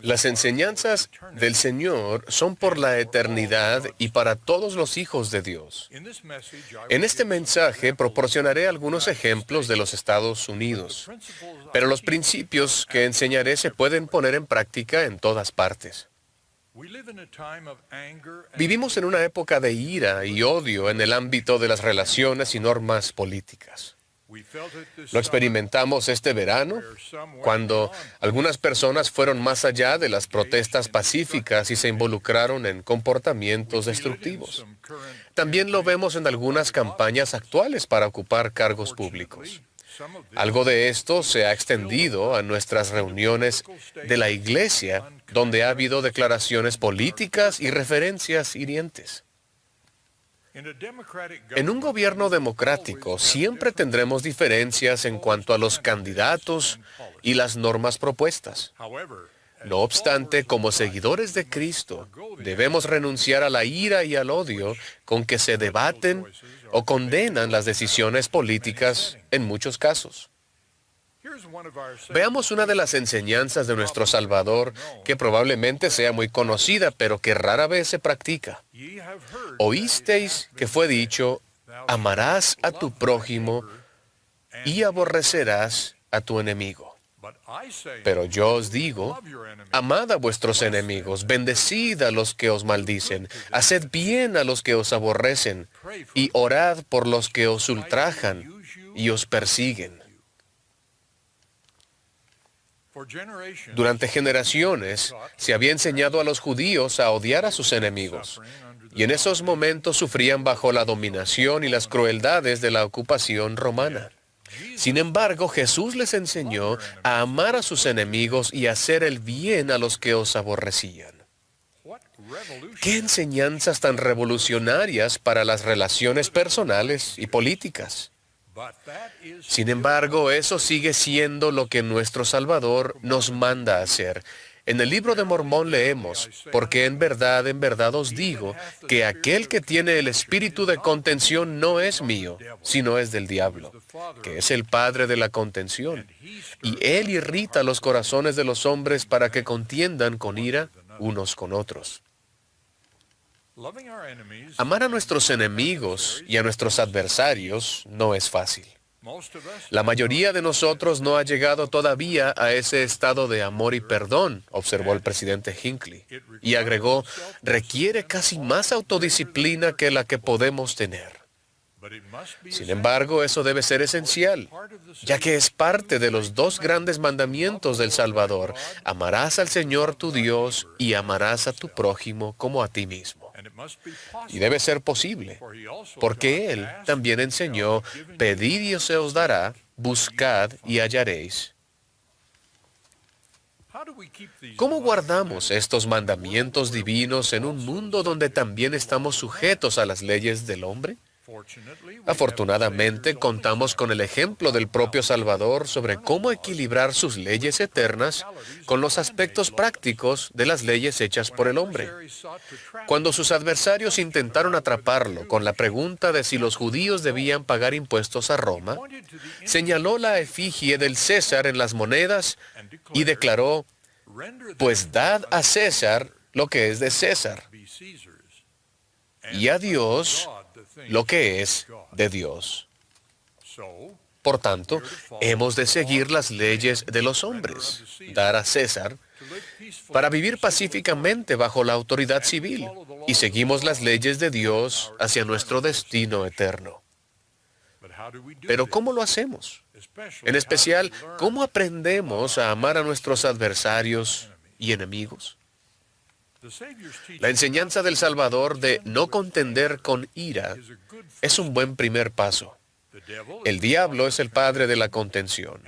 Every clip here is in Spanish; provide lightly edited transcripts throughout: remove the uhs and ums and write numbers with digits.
Las enseñanzas del Señor son por la eternidad y para todos los hijos de Dios. En este mensaje proporcionaré algunos ejemplos de los Estados Unidos, pero los principios que enseñaré se pueden poner en práctica en todas partes. Vivimos en una época de ira y odio en el ámbito de las relaciones y normas políticas. Lo experimentamos este verano, cuando algunas personas fueron más allá de las protestas pacíficas y se involucraron en comportamientos destructivos. También lo vemos en algunas campañas actuales para ocupar cargos públicos. Algo de esto se ha extendido a nuestras reuniones de la iglesia, donde ha habido declaraciones políticas y referencias hirientes. En un gobierno democrático siempre tendremos diferencias en cuanto a los candidatos y las normas propuestas. No obstante, como seguidores de Cristo, debemos renunciar a la ira y al odio con que se debaten o condenan las decisiones políticas en muchos casos. Veamos una de las enseñanzas de nuestro Salvador que probablemente sea muy conocida, pero que rara vez se practica. Oísteis que fue dicho, amarás a tu prójimo y aborrecerás a tu enemigo. Pero yo os digo, amad a vuestros enemigos, bendecid a los que os maldicen, haced bien a los que os aborrecen, y orad por los que os ultrajan y os persiguen. Durante generaciones se había enseñado a los judíos a odiar a sus enemigos, y en esos momentos sufrían bajo la dominación y las crueldades de la ocupación romana. Sin embargo, Jesús les enseñó a amar a sus enemigos y a hacer el bien a los que os aborrecían. ¡Qué enseñanzas tan revolucionarias para las relaciones personales y políticas! Sin embargo, eso sigue siendo lo que nuestro Salvador nos manda a hacer. En el libro de Mormón leemos, porque en verdad os digo, que aquel que tiene el espíritu de contención no es mío, sino es del diablo, que es el padre de la contención. Y él irrita los corazones de los hombres para que contiendan con ira unos con otros. Amar a nuestros enemigos y a nuestros adversarios no es fácil. La mayoría de nosotros no ha llegado todavía a ese estado de amor y perdón, observó el presidente Hinckley, y agregó, requiere casi más autodisciplina que la que podemos tener. Sin embargo, eso debe ser esencial, ya que es parte de los dos grandes mandamientos del Salvador. Amarás al Señor tu Dios y amarás a tu prójimo como a ti mismo. Y debe ser posible, porque Él también enseñó, pedid y se os dará, buscad y hallaréis. ¿Cómo guardamos estos mandamientos divinos en un mundo donde también estamos sujetos a las leyes del hombre? Afortunadamente, contamos con el ejemplo del propio Salvador sobre cómo equilibrar sus leyes eternas con los aspectos prácticos de las leyes hechas por el hombre. Cuando sus adversarios intentaron atraparlo con la pregunta de si los judíos debían pagar impuestos a Roma, señaló la efigie del César en las monedas y declaró, pues dad a César lo que es de César, y a Dios lo que es de Dios. Por tanto, hemos de seguir las leyes de los hombres, dar a César, para vivir pacíficamente bajo la autoridad civil, y seguimos las leyes de Dios hacia nuestro destino eterno. Pero ¿cómo lo hacemos? En especial, ¿cómo aprendemos a amar a nuestros adversarios y enemigos? La enseñanza del Salvador de no contender con ira es un buen primer paso. El diablo es el padre de la contención,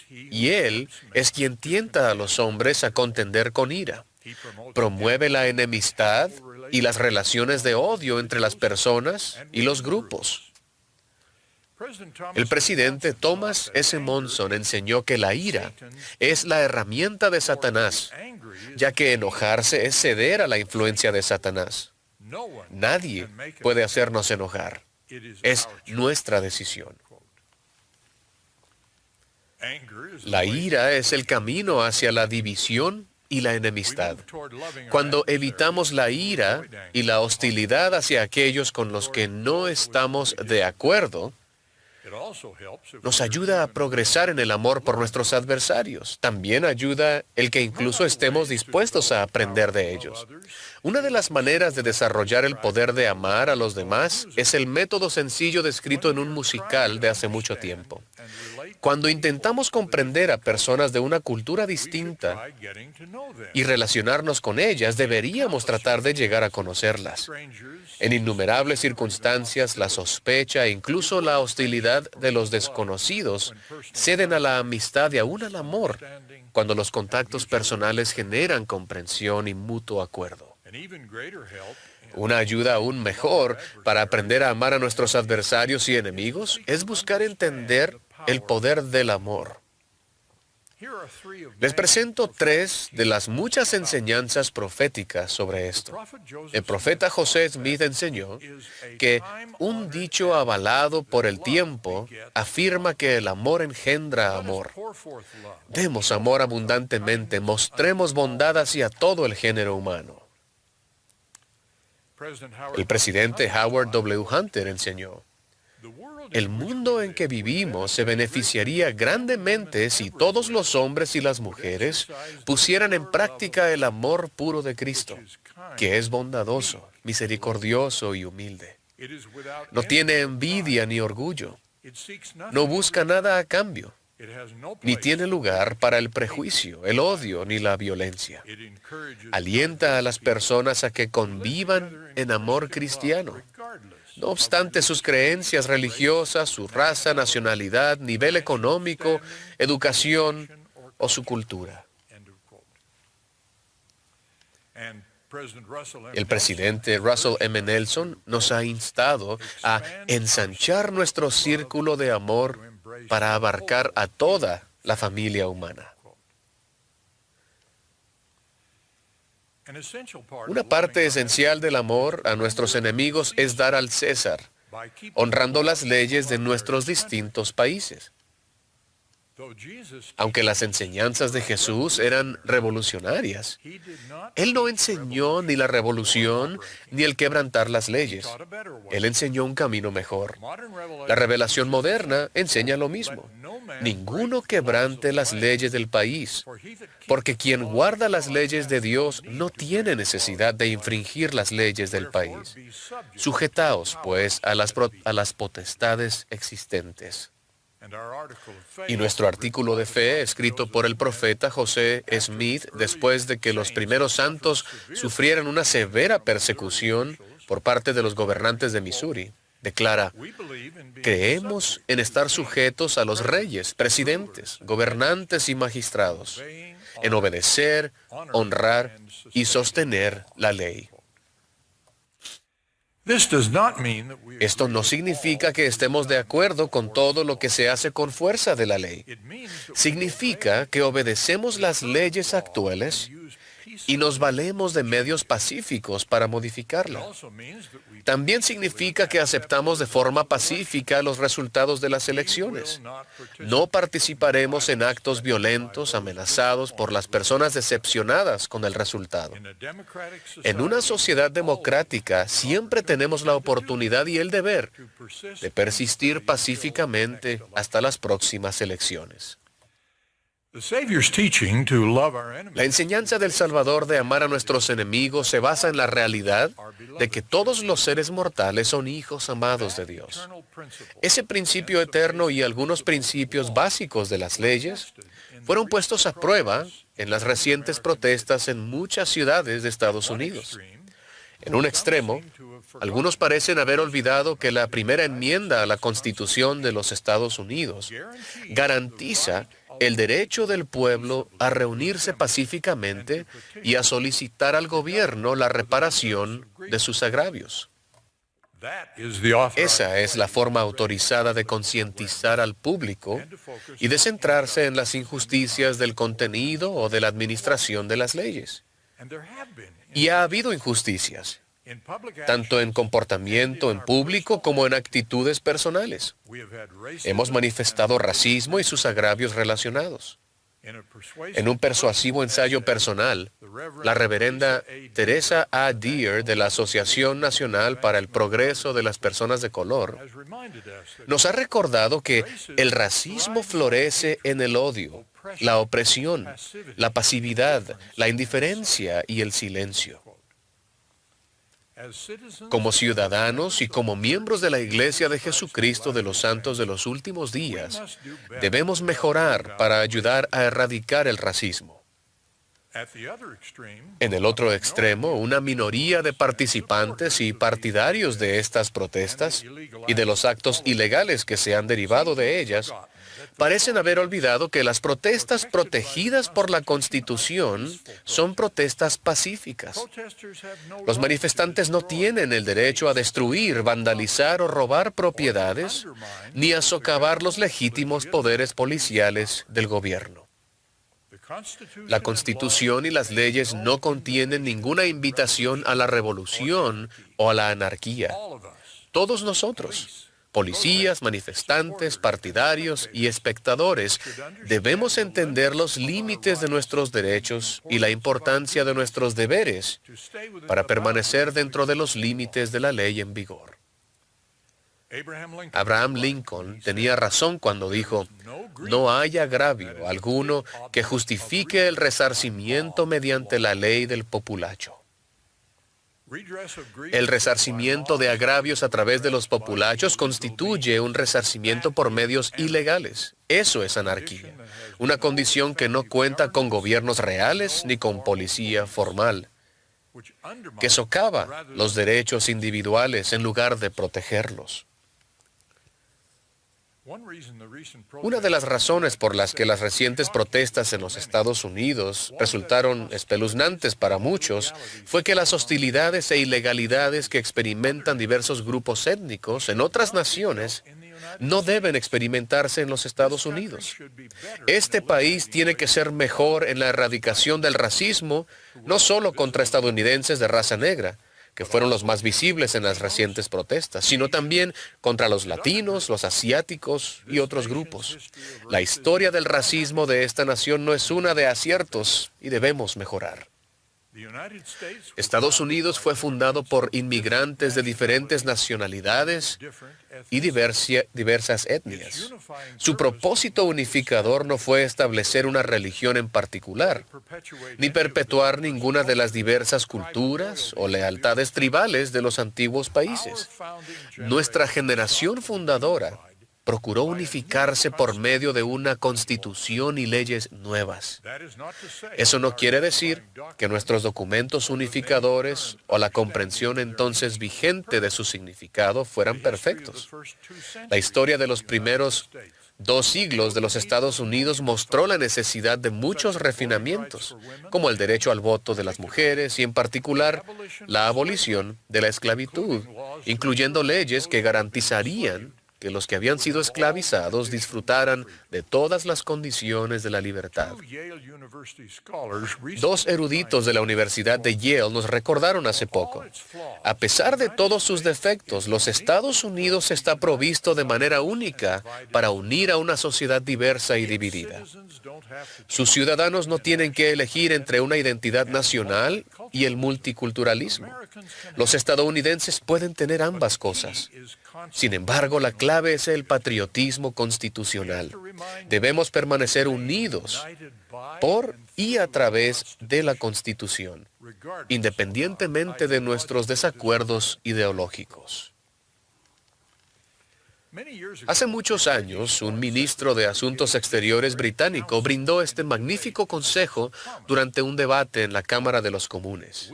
y él es quien tienta a los hombres a contender con ira. Promueve la enemistad y las relaciones de odio entre las personas y los grupos. El presidente Thomas S. Monson enseñó que la ira es la herramienta de Satanás, ya que enojarse es ceder a la influencia de Satanás. Nadie puede hacernos enojar. Es nuestra decisión. La ira es el camino hacia la división y la enemistad. Cuando evitamos la ira y la hostilidad hacia aquellos con los que no estamos de acuerdo, nos ayuda a progresar en el amor por nuestros adversarios. También ayuda el que incluso estemos dispuestos a aprender de ellos. Una de las maneras de desarrollar el poder de amar a los demás es el método sencillo descrito en un musical de hace mucho tiempo. Cuando intentamos comprender a personas de una cultura distinta y relacionarnos con ellas, deberíamos tratar de llegar a conocerlas. En innumerables circunstancias, la sospecha e incluso la hostilidad de los desconocidos ceden a la amistad y aún al amor cuando los contactos personales generan comprensión y mutuo acuerdo. Una ayuda aún mejor para aprender a amar a nuestros adversarios y enemigos es buscar entender el poder del amor. Les presento 3 de las muchas enseñanzas proféticas sobre esto. El profeta José Smith enseñó que un dicho avalado por el tiempo afirma que el amor engendra amor. Demos amor abundantemente, mostremos bondad hacia todo el género humano. El presidente Howard W. Hunter enseñó: el mundo en que vivimos se beneficiaría grandemente si todos los hombres y las mujeres pusieran en práctica el amor puro de Cristo, que es bondadoso, misericordioso y humilde. No tiene envidia ni orgullo. No busca nada a cambio, ni tiene lugar para el prejuicio, el odio ni la violencia. Alienta a las personas a que convivan en amor cristiano, no obstante sus creencias religiosas, su raza, nacionalidad, nivel económico, educación o su cultura. El presidente Russell M. Nelson nos ha instado a ensanchar nuestro círculo de amor para abarcar a toda la familia humana. Una parte esencial del amor a nuestros enemigos es dar al César, honrando las leyes de nuestros distintos países. Aunque las enseñanzas de Jesús eran revolucionarias, Él no enseñó ni la revolución ni el quebrantar las leyes. Él enseñó un camino mejor. La revelación moderna enseña lo mismo. Ninguno quebrante las leyes del país, porque quien guarda las leyes de Dios no tiene necesidad de infringir las leyes del país. Sujetaos, pues, a las potestades existentes. Y nuestro artículo de fe, escrito por el profeta José Smith, después de que los primeros santos sufrieran una severa persecución por parte de los gobernantes de Missouri, declara: creemos en estar sujetos a los reyes, presidentes, gobernantes y magistrados, en obedecer, honrar y sostener la ley. Esto no significa que estemos de acuerdo con todo lo que se hace con fuerza de la ley. Significa que obedecemos las leyes actuales y nos valemos de medios pacíficos para modificarla. También significa que aceptamos de forma pacífica los resultados de las elecciones. No participaremos en actos violentos amenazados por las personas decepcionadas con el resultado. En una sociedad democrática siempre tenemos la oportunidad y el deber de persistir pacíficamente hasta las próximas elecciones. La enseñanza del Salvador de amar a nuestros enemigos se basa en la realidad de que todos los seres mortales son hijos amados de Dios. Ese principio eterno y algunos principios básicos de las leyes fueron puestos a prueba en las recientes protestas en muchas ciudades de Estados Unidos. En un extremo, algunos parecen haber olvidado que la primera enmienda a la Constitución de los Estados Unidos garantiza el derecho del pueblo a reunirse pacíficamente y a solicitar al gobierno la reparación de sus agravios. Esa es la forma autorizada de concientizar al público y de centrarse en las injusticias del contenido o de la administración de las leyes. Y ha habido injusticias. tanto en comportamiento en público como en actitudes personales. Hemos manifestado racismo y sus agravios relacionados. En un persuasivo ensayo personal, la reverenda Teresa A. Deer de la Asociación Nacional para el Progreso de las Personas de Color nos ha recordado que el racismo florece en el odio, la opresión, la pasividad, la indiferencia y el silencio. Como ciudadanos y como miembros de la Iglesia de Jesucristo de los Santos de los Últimos Días, debemos mejorar para ayudar a erradicar el racismo. En el otro extremo, una minoría de participantes y partidarios de estas protestas y de los actos ilegales que se han derivado de ellas, parecen haber olvidado que las protestas protegidas por la Constitución son protestas pacíficas. Los manifestantes no tienen el derecho a destruir, vandalizar o robar propiedades, ni a socavar los legítimos poderes policiales del gobierno. La Constitución y las leyes no contienen ninguna invitación a la revolución o a la anarquía. Todos nosotros, policías, manifestantes, partidarios y espectadores, debemos entender los límites de nuestros derechos y la importancia de nuestros deberes para permanecer dentro de los límites de la ley en vigor. Abraham Lincoln tenía razón cuando dijo: "No hay agravio alguno que justifique el resarcimiento mediante la ley del populacho". El resarcimiento de agravios a través de los populachos constituye un resarcimiento por medios ilegales. Eso es anarquía, una condición que no cuenta con gobiernos reales ni con policía formal, que socava los derechos individuales en lugar de protegerlos. Una de las razones por las que las recientes protestas en los Estados Unidos resultaron espeluznantes para muchos fue que las hostilidades e ilegalidades que experimentan diversos grupos étnicos en otras naciones no deben experimentarse en los Estados Unidos. Este país tiene que ser mejor en la erradicación del racismo, no solo contra estadounidenses de raza negra, que fueron los más visibles en las recientes protestas, sino también contra los latinos, los asiáticos y otros grupos. La historia del racismo de esta nación no es una de aciertos y debemos mejorar. Estados Unidos fue fundado por inmigrantes de diferentes nacionalidades y diversas etnias. Su propósito unificador no fue establecer una religión en particular, ni perpetuar ninguna de las diversas culturas o lealtades tribales de los antiguos países. Nuestra generación fundadora procuró unificarse por medio de una constitución y leyes nuevas. Eso no quiere decir que nuestros documentos unificadores o la comprensión entonces vigente de su significado fueran perfectos. La historia de los primeros 2 siglos de los Estados Unidos mostró la necesidad de muchos refinamientos, como el derecho al voto de las mujeres y en particular la abolición de la esclavitud, incluyendo leyes que garantizarían que los que habían sido esclavizados disfrutaran de todas las condiciones de la libertad. 2 eruditos de la Universidad de Yale nos recordaron hace poco: a pesar de todos sus defectos, los Estados Unidos está provisto de manera única para unir a una sociedad diversa y dividida. Sus ciudadanos no tienen que elegir entre una identidad nacional y el multiculturalismo. Los estadounidenses pueden tener ambas cosas. Sin embargo, la clave es el patriotismo constitucional. Debemos permanecer unidos por y a través de la Constitución, independientemente de nuestros desacuerdos ideológicos. Hace muchos años, un ministro de Asuntos Exteriores británico brindó este magnífico consejo durante un debate en la Cámara de los Comunes: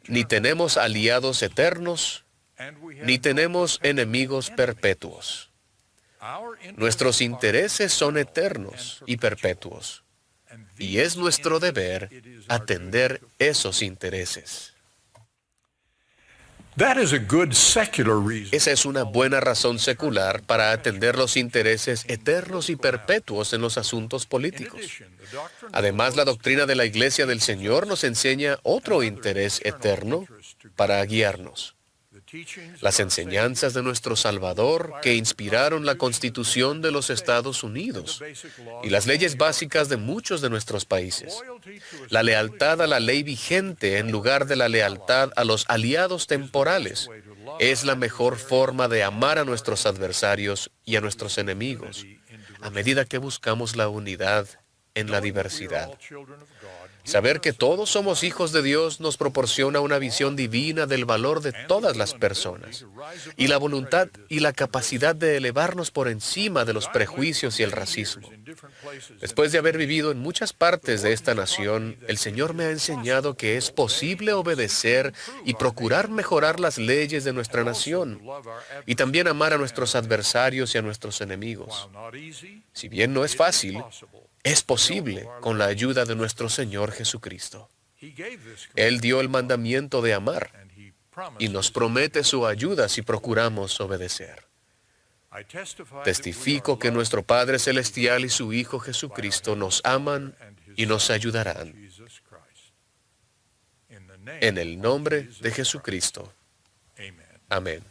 ni tenemos aliados eternos, ni tenemos enemigos perpetuos. Nuestros intereses son eternos y perpetuos, y es nuestro deber atender esos intereses. Esa es una buena razón secular para atender los intereses eternos y perpetuos en los asuntos políticos. Además, la doctrina de la Iglesia del Señor nos enseña otro interés eterno para guiarnos: las enseñanzas de nuestro Salvador que inspiraron la Constitución de los Estados Unidos y las leyes básicas de muchos de nuestros países. La lealtad a la ley vigente en lugar de la lealtad a los aliados temporales es la mejor forma de amar a nuestros adversarios y a nuestros enemigos, a medida que buscamos la unidad en la diversidad. Saber que todos somos hijos de Dios nos proporciona una visión divina del valor de todas las personas y la voluntad y la capacidad de elevarnos por encima de los prejuicios y el racismo. Después de haber vivido en muchas partes de esta nación, el Señor me ha enseñado que es posible obedecer y procurar mejorar las leyes de nuestra nación y también amar a nuestros adversarios y a nuestros enemigos. Si bien no es fácil, es posible con la ayuda de nuestro Señor Jesucristo. Él dio el mandamiento de amar y nos promete su ayuda si procuramos obedecer. Testifico que nuestro Padre Celestial y su Hijo Jesucristo nos aman y nos ayudarán. En el nombre de Jesucristo. Amén.